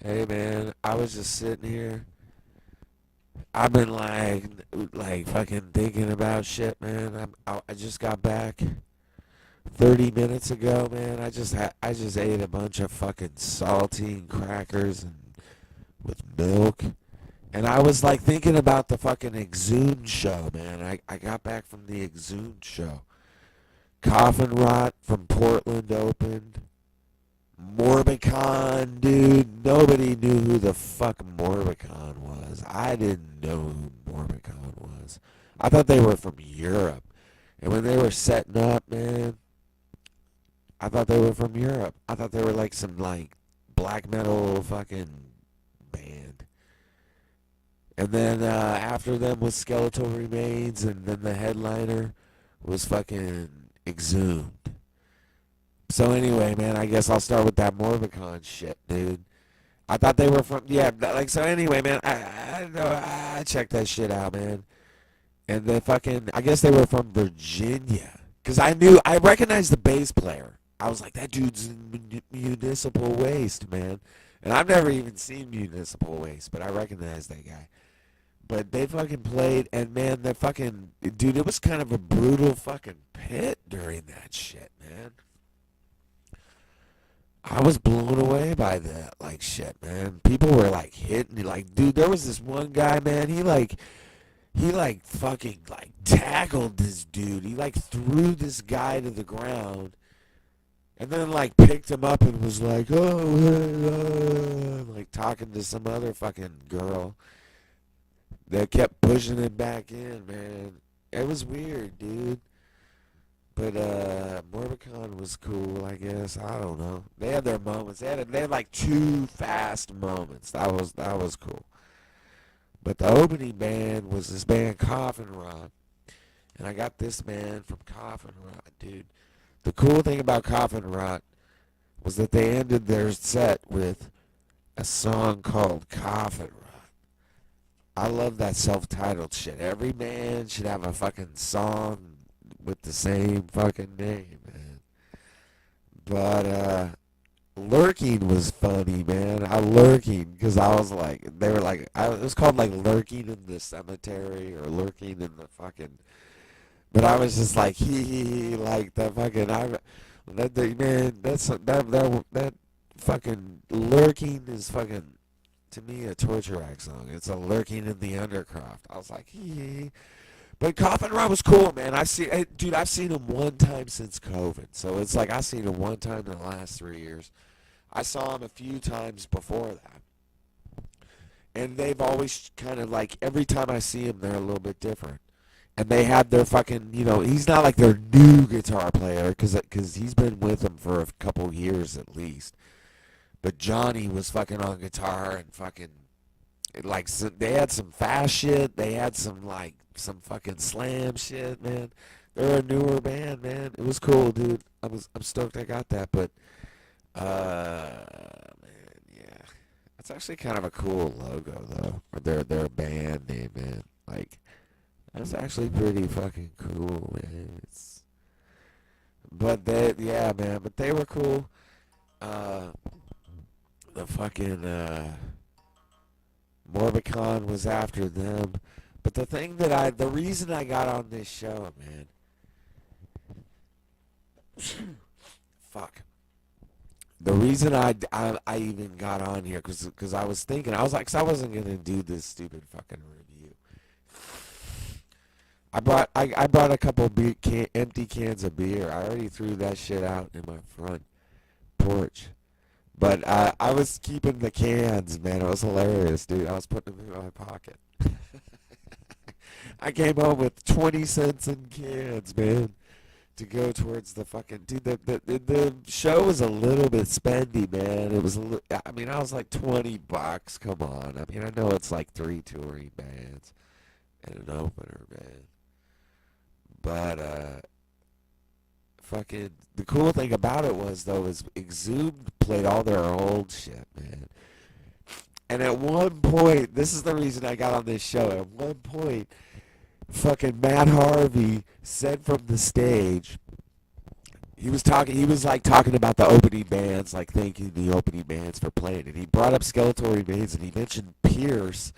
Hey man, I was just sitting here. I've been like fucking thinking about shit, man. I just got back 30 minutes ago, man. I just ate a bunch of fucking saltine crackers and with milk. And I was like thinking about the fucking Exhumed show, man. I got back from the Exhumed show. CoffinRot from Portland opened. Morbikon, dude. Nobody knew who the fuck Morbikon was. I didn't know who Morbikon was. I thought they were from Europe. And when they were setting up, man, I thought they were from Europe. I thought they were like some like black metal fucking band. And then after them was SkeletalRemains, and then the headliner was fucking Exhumed. So anyway, man, I guess I'll start with that Morbikon shit, dude. I thought they were from, yeah, like, so anyway, man, I checked that shit out, man. And the fucking, I guess they were from Virginia. Because I recognized the bass player. I was like, that dude's in Municipal Waste, man. And I've never even seen Municipal Waste, but I recognize that guy. But they fucking played, and man, the fucking, dude, it was kind of a brutal fucking pit during that shit, man. I was blown away by that, like, shit, man. People were, like, hitting me. Like, dude, there was this one guy, man, he fucking, like, tackled this dude. He, like, threw this guy to the ground, and then, like, picked him up and was like, like, talking to some other fucking girl that kept pushing him back in, man. It was weird, dude. But Morbicon was cool, I guess. I don't know. They had their moments. They had like two fast moments. That was cool. But the opening band was this band CoffinRot, and I got this man from CoffinRot, dude. The cool thing about CoffinRot was that they ended their set with a song called CoffinRot. I love that self-titled shit. Every band should have a fucking song with the same fucking name, man. But lurking was funny, man. I lurking because I was like, they were like, it was called like lurking in the cemetery or lurking in the fucking. But I was just like, hee, like the fucking. Man, that fucking lurking is fucking, to me, a torture act song. It's a lurking in the undercroft. I was like, hee. But CoffinRot was cool, man. I've seen him one time since COVID. So it's like I've seen him one time in the last 3 years. I saw him a few times before that. And they've always kind of like, every time I see him, they're a little bit different. And they had their fucking, he's not like their new guitar player, because he's been with them for a couple years at least. But Johnny was fucking on guitar and fucking, like, they had some fast shit. They had some fucking slam shit, man. They're a newer band, man. It was cool, dude. I'm stoked I got that, but man, yeah. That's actually kind of a cool logo though. Or their band name, man. Like, that's actually pretty fucking cool, man. Yeah, man, but they were cool. The fucking Morbicon was after them. But the reason I got on this show, man, fuck. The reason I even got on here, because I was thinking, I was like, 'cause I wasn't going to do this stupid fucking review. I brought a couple empty cans of beer. I already threw that shit out in my front porch. But I was keeping the cans, man. It was hilarious, dude. I was putting them in my pocket. I came home with 20 cents in cans, man, to go towards the fucking. Dude, the show was a little bit spendy, man. It was I mean, I was like $20. Come on. I mean, I know it's like 3 touring bands and an opener band. But, fucking, the cool thing about it was, though, is Exhumed played all their old shit, man. And at one point, this is the reason I got on this show, at one point, fucking Matt Harvey said from the stage, He was like talking about the opening bands, like thanking the opening bands for playing. And he brought up SkeletalRemains and he mentioned Pierce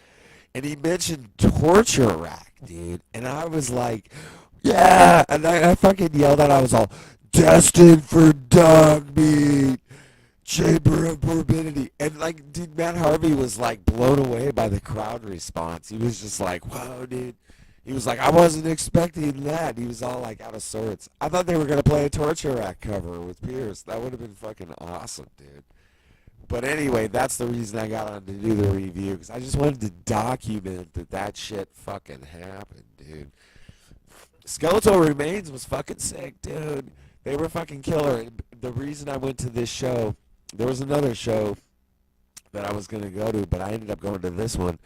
and he mentioned Torture Rack, dude. And I was like, yeah. And I fucking yelled out, I was all, destined for dog meat. Chamber of Morbidity. And like, dude, Matt Harvey was like blown away by the crowd response. He was just like, whoa, dude. He was like, I wasn't expecting that. He was all like out of sorts. I thought they were going to play a Torture Rack cover with Pierce. That would have been fucking awesome, dude. But anyway, that's the reason I got on to do the review. Because I just wanted to document that shit fucking happened, dude. Skeletal Remains was fucking sick, dude. They were fucking killer. And the reason I went to this show, there was another show that I was going to go to, but I ended up going to this one.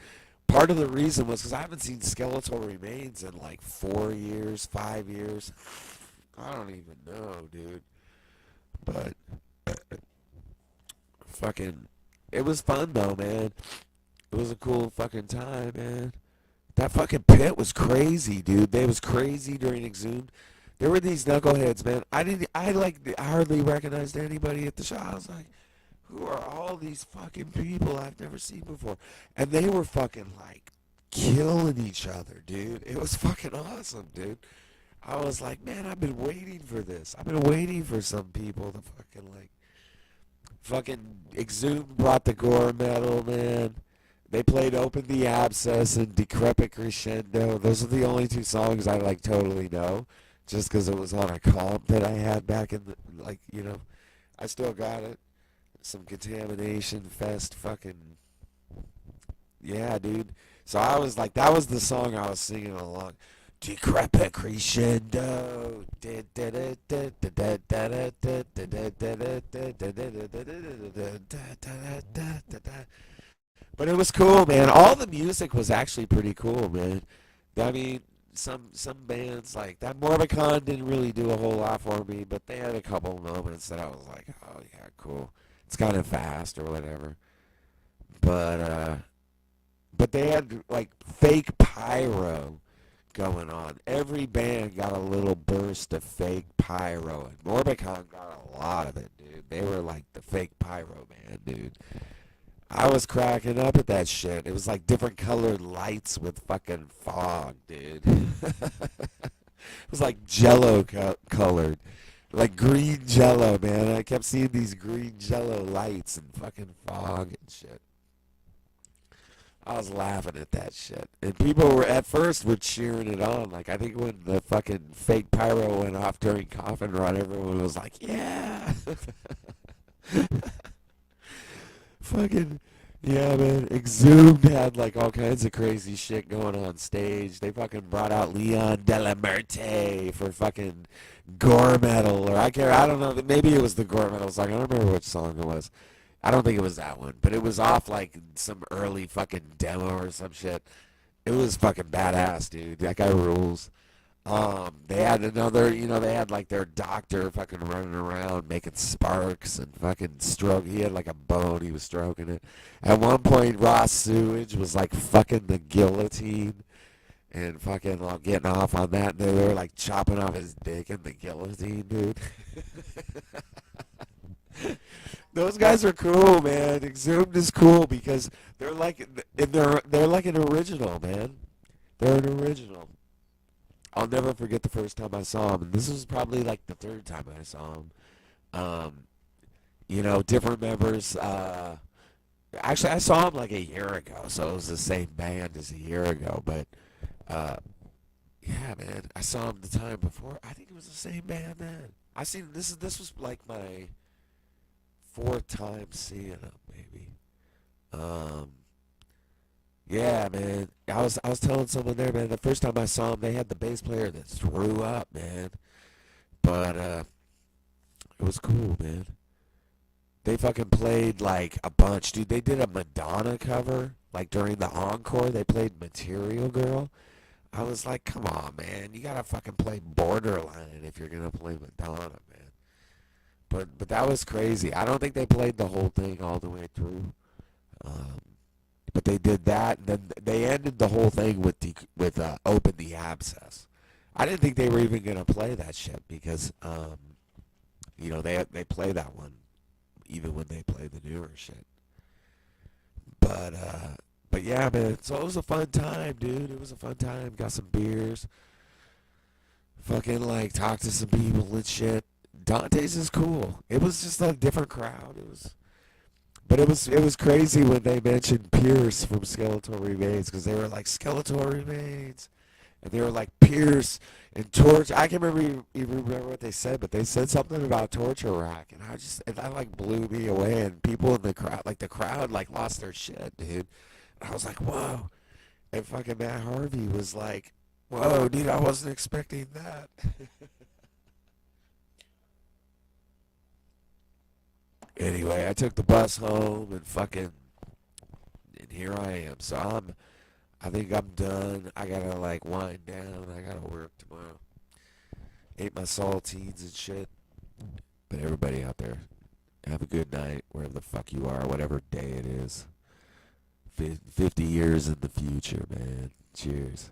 Part of the reason was because I haven't seen Skeletal Remains in like 4 years, 5 years. I don't even know, dude. But fucking, it was fun though, man. It was a cool fucking time, man. That fucking pit was crazy, dude. They was crazy during Exhumed. There were these knuckleheads, man. I hardly recognized anybody at the show. I was like, who are all these fucking people I've never seen before? And they were fucking like killing each other, dude. It was fucking awesome, dude. I was like, man, I've been waiting for this. I've been waiting for some people to fucking Exhumed brought the gore metal, man. They played Open the Abscess and Decrepit Crescendo. Those are the only two songs I like totally know. Just because it was on a comp that I had back in the, like, you know, I still got it. Some Contamination Fest fucking, yeah, dude. So I was like, that was the song I was singing along. Decrepit Crescendo. But it was cool, man. All the music was actually pretty cool, man. I mean, some bands like that Morbikon didn't really do a whole lot for me, but they had a couple moments that I was like, oh yeah, cool. It's kind of fast or whatever. But but they had like fake pyro going on. Every band got a little burst of fake pyro, and Morbikon got a lot of it, dude. They were like the fake pyro band, dude. I was cracking up at that shit. It was like different colored lights with fucking fog, dude. It was like jello colored. Like green jello, man. I kept seeing these green jello lights and fucking fog and shit. I was laughing at that shit. And people were, at first, were cheering it on. Like, I think when the fucking fake pyro went off during CoffinRot, everyone was like, yeah. Fucking, yeah, man. Exhumed had like all kinds of crazy shit going on stage. They fucking brought out Leon Delamerte for fucking gore metal, or I don't know. Maybe it was the gore metal song. I don't remember which song it was. I don't think it was that one, but it was off like some early fucking demo or some shit. It was fucking badass, dude. That guy rules. They had another, you know, they had like their doctor fucking running around making sparks and fucking stroke. He had like a bone, he was stroking it. At one point, Ross Sewage was like fucking the guillotine and fucking like getting off on that. And they were like chopping off his dick in the guillotine, dude. Those guys are cool, man. Exhumed is cool because they're like an original, man. They're an original. I'll never forget the first time I saw him, and this was probably like the third time I saw him. Um, you know, different members. Actually, I saw him like a year ago, so it was the same band as a year ago. But uh, yeah, man, I saw him the time before. I think it was the same band then. I seen this was like my fourth time seeing him, maybe. Um, Yeah, man. I was telling someone there, man. The first time I saw them, they had the bass player that threw up, man. But it was cool, man. They fucking played like a bunch, dude. They did a Madonna cover, like during the encore. They played Material Girl. I was like, come on, man. You gotta fucking play Borderline if you're gonna play Madonna, man. But that was crazy. I don't think they played the whole thing all the way through. Um, But they did that, and then they ended the whole thing with Open the Abscess. I didn't think they were even gonna play that shit because they play that one even when they play the newer shit. But but yeah, man. So it was a fun time, dude. It was a fun time. Got some beers. Fucking like talked to some people and shit. Dante's is cool. It was just a different crowd. But it was crazy when they mentioned Pierce from Skeletal Remains because they were like Skeletal Remains, and they were like Pierce and Torch. I can't even remember what they said, but they said something about Torture Rack, and that like blew me away. And people in the crowd like lost their shit, dude. And I was like, whoa. And fucking Matt Harvey was like, whoa, dude, I wasn't expecting that. Anyway, I took the bus home and here I am. So I think I'm done. I gotta like wind down. I gotta work tomorrow. Ate my saltines and shit. But everybody out there, have a good night wherever the fuck you are, whatever day it is. 50 years in the future, man. Cheers.